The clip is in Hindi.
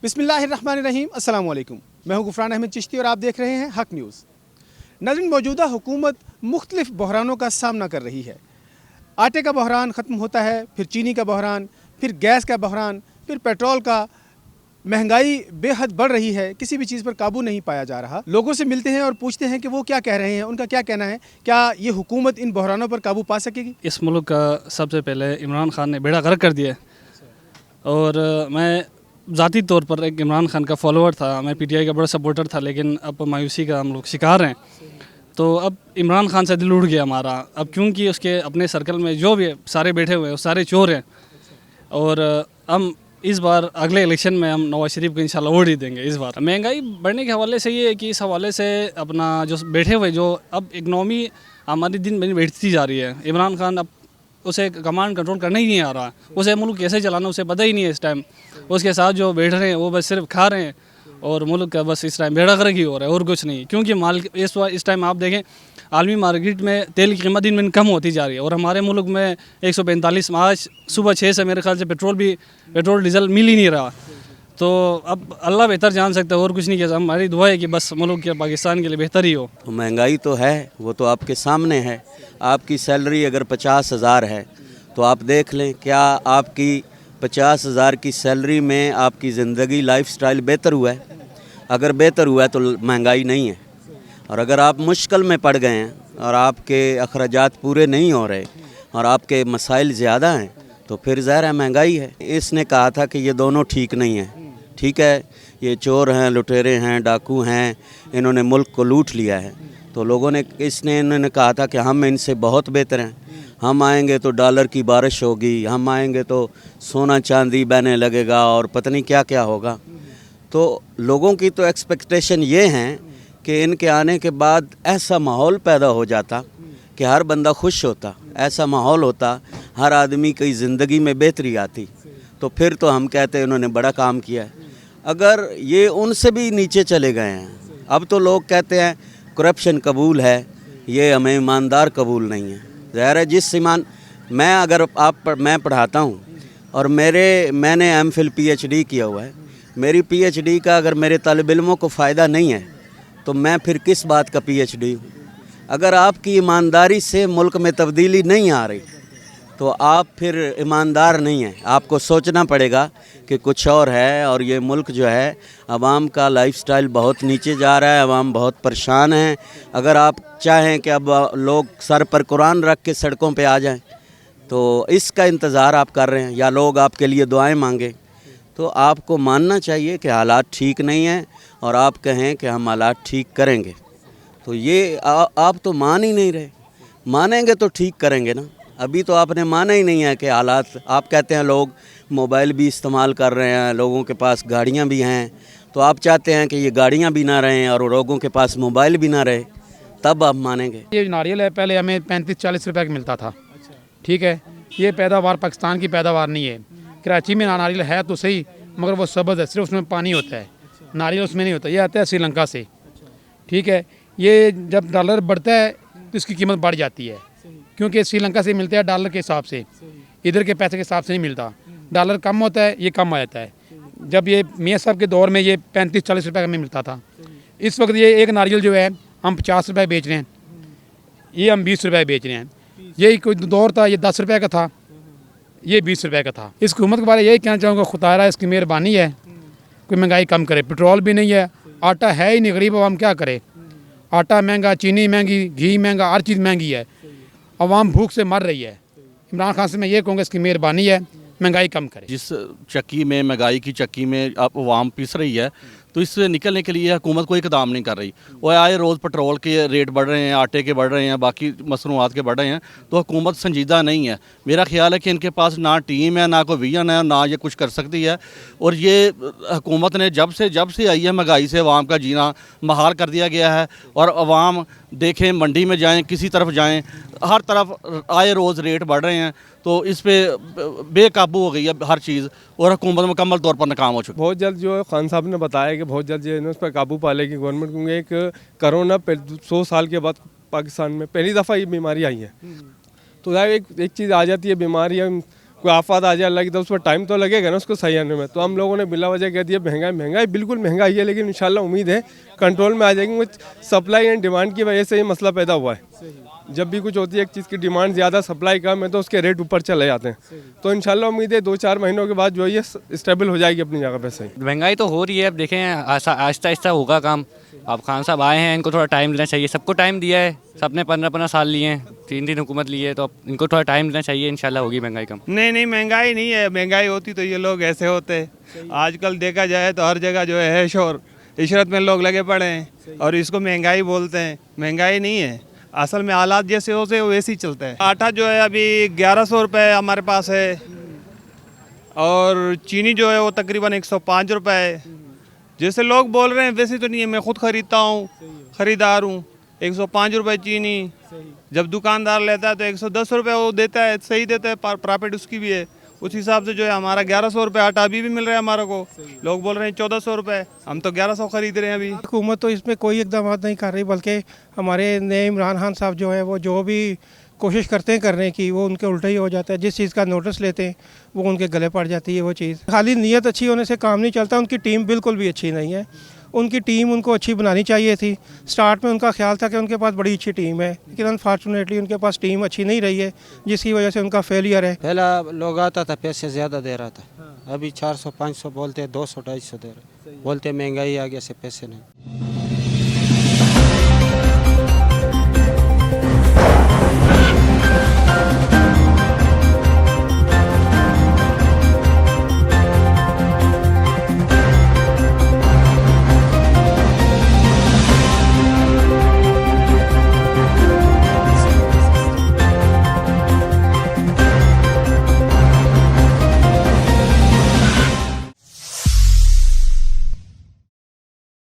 बिस्मिल्लाहिर्रहमानिर्रहीम अस्सलाम वालेकुम। मैं हूं गुफरान अहमद चिश्ती और आप देख रहे हैं हक न्यूज़। नाज़रीन, मौजूदा हुकूमत मुख्तलिफ बहरानों का सामना कर रही है। आटे का बहरान ख़त्म होता है, फिर चीनी का बहरान, फिर गैस का बहरान, फिर पेट्रोल का। महंगाई बेहद बढ़ रही है, किसी भी चीज़ पर काबू नहीं पाया जा रहा। लोगों से मिलते हैं और पूछते हैं कि वो क्या कह रहे हैं, उनका क्या कहना है, क्या ये हुकूमत इन बहरानों पर काबू पा सकेगी। इस मुल्क का सबसे पहले इमरान खान ने बेड़ा गर्क कर दिया है और मैं ज़ाती तौर पर एक इमरान खान का फॉलोअर था, मैं पीटीआई का बड़ा सपोर्टर था, लेकिन अब मायूसी का हम लोग शिकार हैं। तो अब इमरान खान से दिल उड़ गया हमारा, अब क्योंकि उसके अपने सर्कल में जो भी सारे बैठे हुए हैं वो सारे चोर हैं और हम इस बार अगले इलेक्शन में हम नवाज शरीफ को इंशाल्लाह वोट ही देंगे। इस बार महंगाई बढ़ने के हवाले से ये है कि इस हवाले से अपना जो बैठे हुए जो अब इकनॉमी हमारी दिन दिन बढ़ती जा रही है, इमरान खान अब उसे कमांड कंट्रोल करना ही नहीं आ रहा, उसे मुल्क कैसे चलाना उसे पता ही नहीं है इस टाइम। उसके साथ जो बैठ रहे हैं वो बस सिर्फ खा रहे हैं और मुल्क का बस इस टाइम बेड़ा गर्क ही हो रहा है और कुछ नहीं। क्योंकि माल इस टाइम आप देखें आलमी मार्केट में तेल की कीमत दिन में कम होती जा रही है और हमारे मुल्क में 145 आज सुबह 6 से मेरे ख्याल से पेट्रोल डीजल मिल ही नहीं रहा। तो अब अल्लाह बेहतर जान सकता है और कुछ नहीं किया। हमारी दुआ है कि बस मुल्क के पाकिस्तान के लिए बेहतर ही हो। महंगाई तो है, वो तो आपके सामने है। आपकी सैलरी अगर 50,000 है तो आप देख लें, क्या आपकी 50,000 की सैलरी में आपकी ज़िंदगी लाइफस्टाइल बेहतर हुआ है? अगर बेहतर हुआ है तो महंगाई नहीं है। और अगर आप मुश्किल में पड़ गए हैं और आपके अखराजात पूरे नहीं हो रहे और आपके मसाइल ज़्यादा हैं तो फिर ज़ाहिर है महंगाई है। इसने कहा था कि ये दोनों ठीक नहीं है। ठीक है, ये चोर हैं, लुटेरे हैं, डाकू हैं, इन्होंने मुल्क को लूट लिया है। तो लोगों ने इन्होंने कहा था कि हम इनसे बहुत बेहतर हैं, हम आएंगे तो डॉलर की बारिश होगी, हम आएंगे तो सोना चांदी बहने लगेगा और पता नहीं क्या क्या होगा। तो लोगों की तो एक्सपेक्टेशन ये हैं कि इनके आने के बाद ऐसा माहौल पैदा हो जाता कि हर बंदा खुश होता, ऐसा माहौल होता, हर आदमी की ज़िंदगी में बेहतरी आती। तो फिर तो हम कहते हैं उन्होंने बड़ा काम किया है। अगर ये उनसे भी नीचे चले गए हैं, अब तो लोग कहते हैं करप्शन कबूल है, ये हमें ईमानदार कबूल नहीं है। ज़ाहिर है जिस मैं पढ़ाता हूँ और मैंने एमफिल पीएचडी किया हुआ है। मेरी पीएचडी का अगर मेरे तालिब इल्मों को फ़ायदा नहीं है तो मैं फिर किस बात का पीएचडी हूँ? अगर आपकी ईमानदारी से मुल्क में तब्दीली नहीं आ रही तो आप फिर ईमानदार नहीं हैं। आपको सोचना पड़ेगा कि कुछ और है। और ये मुल्क जो है, अवाम का लाइफस्टाइल बहुत नीचे जा रहा है, अवाम बहुत परेशान है। अगर आप चाहें कि अब लोग सर पर कुरान रख के सड़कों पे आ जाएं तो इसका इंतज़ार आप कर रहे हैं या लोग आपके लिए दुआएं मांगे, तो आपको मानना चाहिए कि हालात ठीक नहीं हैं और आप कहें कि हम हालात ठीक करेंगे। तो ये आप तो मान ही नहीं रहे। मानेंगे तो ठीक करेंगे ना। अभी तो आपने माना ही नहीं है कि हालात, आप कहते हैं लोग मोबाइल भी इस्तेमाल कर रहे हैं, लोगों के पास गाड़ियां भी हैं, तो आप चाहते हैं कि ये गाड़ियां भी ना रहें और लोगों के पास मोबाइल भी ना रहे, तब आप मानेंगे। ये नारियल है, पहले हमें 35-40 रुपए का मिलता था। ठीक है, ये पैदावार पाकिस्तान की पैदावार नहीं है। कराची में नारियल है तो सही, मगर वो सब्ज़ है, सिर्फ उसमें पानी होता है, नारियल उसमें नहीं होता। ये आता है श्रीलंका से। ठीक है, ये जब डॉलर बढ़ता है तो इसकी कीमत बढ़ जाती है, क्योंकि श्रीलंका से मिलता है डॉलर के हिसाब से, इधर के पैसे के हिसाब से नहीं मिलता। डॉलर कम होता है, ये कम आ जाता है। जब ये मियाँ साहब के दौर में ये 35-40 रुपये का में मिलता था। इस वक्त ये एक नारियल जो है हम 50 रुपये बेच रहे हैं, ये हम 20 रुपये बेच रहे हैं। यही कोई दौर था, ये 10 रुपये का था, ये 20 रुपये का था। इस हुकूमत के बारे में यही कहना चाहूँगा, खुदारा इसकी मेहरबानी है, कोई महंगाई कम करे। पेट्रोल भी नहीं है, आटा है ही नहीं, गरीब आवाम क्या करे। आटा महंगा, चीनी महंगी, घी महंगा, हर चीज़ महंगी है, आवाम भूख से मर रही है। इमरान खान से मैं ये कहूँगा इसकी मेहरबानी है, महंगाई कम करे। जिस चक्की में, महंगाई की चक्की में अब आवाम पिस रही है, तो इससे निकलने के लिए हुकूमत कोई इकदाम नहीं कर रही। और आए रोज़ पेट्रोल के रेट बढ़ रहे हैं, आटे के बढ़ रहे हैं, बाकी मसनूआत के बढ़ रहे हैं, तो हुकूमत संजीदा नहीं है। मेरा ख्याल है कि इनके पास ना टीम है, ना कोई विजन है, ना ये कुछ कर सकती है। और ये हुकूमत ने जब से आई है, महंगाई से अवाम का जीना महाल कर दिया गया है। और अवाम देखें, मंडी में जाएँ, किसी तरफ जाएँ, हर तरफ आए रोज़ रेट बढ़ रहे हैं, तो इस पे बेकाबू हो गई है हर चीज़ और हुकूमत मुकम्मल तौर पर नाकाम हो चुकी है। बहुत जल्द जो है खान साहब ने बताया कि बहुत जल्द जो है उस पर काबू पा लेगी गवर्नमेंट, क्योंकि एक कोरोना 100 साल के बाद पाकिस्तान में पहली दफ़ा ये बीमारी आई है। तो एक चीज़ आ जाती है, बीमारी कोई आफत आ जाए अल्लाह की, तो उस पर टाइम तो लगेगा ना उसको सही आने में। तो हम लोगों ने बिला वजह कह दिया महंगाई बिल्कुल महंगाई है, लेकिन इंशाल्लाह उम्मीद है कंट्रोल में आ जाएगी। सप्लाई एंड डिमांड की वजह से ये मसला पैदा हुआ है। जब भी कुछ होती है एक चीज़ की डिमांड ज़्यादा सप्लाई कम है तो उसके रेट ऊपर चले जाते हैं। तो इंशाल्लाह उम्मीद है 2-4 महीनों के बाद जो है ये स्टेबल हो जाएगी अपनी जगह पे सही। महंगाई तो हो रही है, अब देखें आहिस्ता आहिस्ता होगा काम। अब खान साहब आए हैं, इनको थोड़ा टाइम लेना चाहिए। सबको टाइम दिया है, सबने 15-15 साल लिए हैं, 3 हुकूमत ली है, तो अब इनको थोड़ा टाइम देना चाहिए। इंशाल्लाह होगी महंगाई कम। नहीं महंगाई नहीं है। महंगाई होती तो ये लोग ऐसे होते। आजकल देखा जाए तो हर जगह जो है शोर इशरत में लोग लगे पड़े हैं और इसको महंगाई बोलते हैं। महंगाई नहीं है, असल में हालात जैसे होते वैसे ही चलता है। आटा जो है अभी 1100 रुपये हमारे पास है और चीनी जो है वो तकरीबन 105 रुपये है। जैसे लोग बोल रहे हैं वैसे तो नहीं है, मैं खुद ख़रीदता हूँ, ख़रीदार हूँ। 105 रुपये चीनी, जब दुकानदार लेता है तो 110 रुपये वो देता है, सही देता है, प्रॉफिट उसकी भी है। उस हिसाब से जो है हमारा 1100 रुपये आटा अभी भी मिल रहा है हमारे को। लोग बोल रहे हैं 1400 रुपये, हम तो 1100 खरीद रहे हैं अभी। हुकूमत तो इसमें कोई इकदाम नहीं कर रही, बल्कि हमारे नए इमरान खान साहब जो है वो जो भी कोशिश करते हैं करने की वो उनके उल्टा ही हो जाता है। जिस चीज़ का नोटिस लेते हैं वो उनके गले पड़ जाती है वो चीज़। खाली नीयत अच्छी होने से काम नहीं चलता। उनकी टीम बिल्कुल भी अच्छी नहीं है। उनकी टीम उनको अच्छी बनानी चाहिए थी। स्टार्ट में उनका ख्याल था कि उनके पास बड़ी अच्छी टीम है, लेकिन अनफॉर्चुनेटली उनके पास टीम अच्छी नहीं रही है, जिसकी वजह से उनका फेलियर है। पहला लोग आता था पैसे ज़्यादा दे रहा था, अभी 400-500 बोलते हैं, 200-250 दे रहे, बोलते महंगाई आ गया से पैसे नहीं।